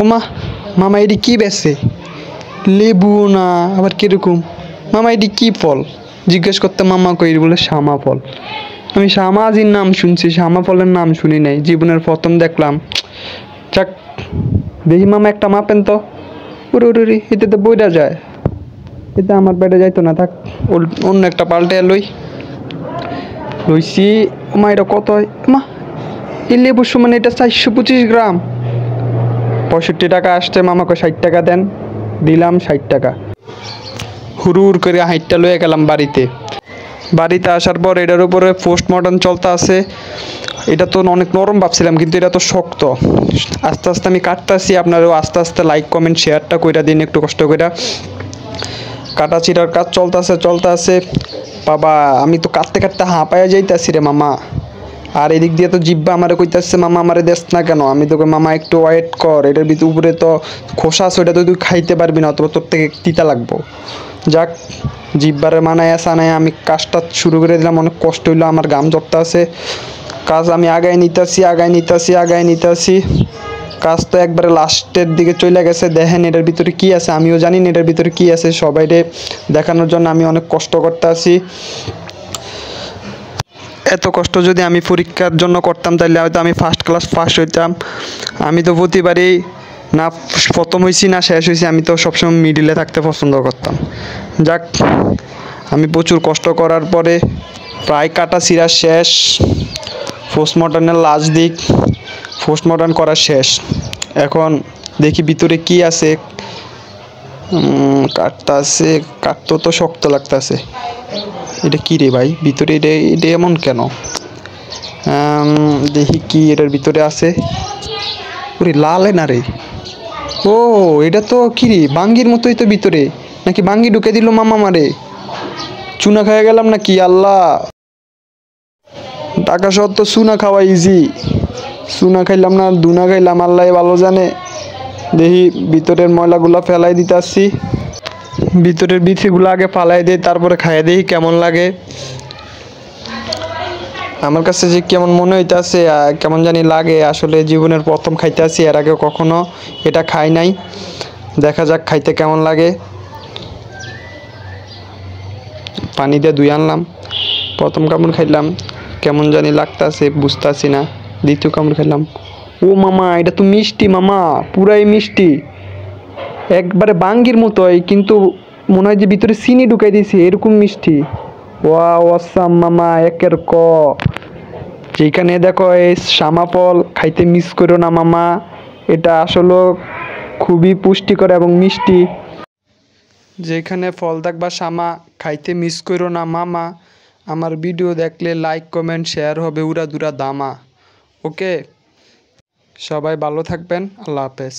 ওমা, মামা এটি কি বেছে? লেবু না আবার কিরকম? মামা এটি কি ফল? জিজ্ঞেস করতে মামা কই বলে শামা ফল। আমি শামাজির নাম শুনছি, শামা ফলের নাম শুনি নাই, জীবনের প্রথম দেখলাম। যাক, দেখি মামা একটা মাপেন তো। উরে উরে উরে, এতে তো বইটা যায়, এতে আমার পেটে যাইতো না, থাক অন্য একটা পাল্টে লইছি। মা এটা কত হয় মা? এই লেবুর সমান এটা 425 গ্রাম। 65 টাকা আসছে, মামাকে 60 টাকা দেন। দিলাম 60 টাকা। হুড় করে হাইটটা লয়ে গেলাম বাড়িতে আসার পর এটার উপরে পোস্টমর্টম চলতে আছে। এটা তো অনেক নরম ভাবছিলাম, কিন্তু এটা তো শক্ত। আস্তে আস্তে আমি কাটতেছি, আপনারাও আস্তে আস্তে লাইক কমেন্ট শেয়ারটা কইরা দিন একটু কষ্ট কইরা। কাটা চিরার কাজ চলতে আছে। বাবা, আমি তো কাটতে কাটতে হাঁপায়া যাইতাছি রে মামা। আর এদিক দিয়ে তো জিব্বা আমারে কইতাছে মামা আমারে দেস না কেন? আমি তোকে মামা একটু ওয়েট কর, এটার ভিতরে উপরে তো খোসা আছে, ওইটা তো তুই খাইতে পারবি না, অথবা তোর থেকে তিতা লাগবো। যাক, জিব্বারে মানায় সানায় আমি কাজটা শুরু করে দিলাম। অনেক কষ্ট হইলো, আমার গাম জ্বরটা আছে। কাজ আমি আগায় নিতেছি। কাজ তো একবারে লাস্টের দিকে চলে গেছে। দেখেন এটার ভিতরে কি আছে, আমিও জানি না এটার ভিতরে কি আছে। সবাইকে দেখানোর জন্য আমি অনেক কষ্ট করতে আছি। এত কষ্ট যদি আমি পরীক্ষার জন্য করতাম তাহলে হয়তো আমি ফার্স্ট ক্লাস ফার্স্ট হইতাম। আমি তো প্রতিবারই না প্রথম হয়েছি না শেষ হয়েছি, আমি তো সবসময় মিডিলে থাকতে পছন্দ করতাম। যাক, আমি প্রচুর কষ্ট করার পরে প্রায় কাটা চিরা শেষ। পোস্টমর্টমের লাস্ট দিক, পোস্টমর্টম করা শেষ। এখন দেখি ভিতরে কি আছে। কাটতে তো শক্ত লাগতেছে। এটা কি রে ভাই, ভিতরে এটা এমন কেন? দেখি কি এটার ভিতরে আছে। ওরে লালে না রে। ও, এটা তো কি রে, বাঙ্গির মতোই তো ভিতরে। নাকি বাঙ্গি ঢুকে দিল মামা মারে? চুনা খেয়ে গেলাম নাকি? আল্লাহ, টাকা সহ তো চুনা খাওয়া ইজি। চুনা খাইলাম না দুনা খাইলাম, আল্লাহ ভালো জানে। দেখি ভিতরের ময়লাগুলা ফেলাই দিতেছি। ভিতরের বিচিগুলো আগে ফালাই দিই, তারপরে খাইয়ে দিই কেমন লাগে। আমার কাছে যে কেমন মনে হইতেছে, কেমন জানি লাগে। আসলে জীবনের প্রথম খাইতে আসি, এর আগে কখনো এটা খাই নাই। দেখা যাক খাইতে কেমন লাগে। পানি দিয়ে ধুয়ে আনলাম, প্রথম কামড় খাইলাম, কেমন জানি লাগতেছে, বুঝতেছি না। দ্বিতীয় কামড় খাইলাম, ও মামা এটা তো মিষ্টি মামা, পুরাই মিষ্টি, একবারে বাঙ্গির মতোই, কিন্তু মনে হয় যে ভিতরে চিনি ঢুকাই দিয়েছি, এরকম মিষ্টি। ওয়া ওয়াসাম মামা, একের ক। যেখানে দেখো এই শামা ফল খাইতে মিস করো না মামা, এটা আসলে খুবই পুষ্টিকর এবং মিষ্টি। যেখানে ফল দেখবা শামা, খাইতে মিস করো না মামা। আমার ভিডিও দেখলে লাইক কমেন্ট শেয়ার হবে উড়াদুরা দামা। ওকে, সবাই ভালো থাকবেন, আল্লাহ হাফেজ।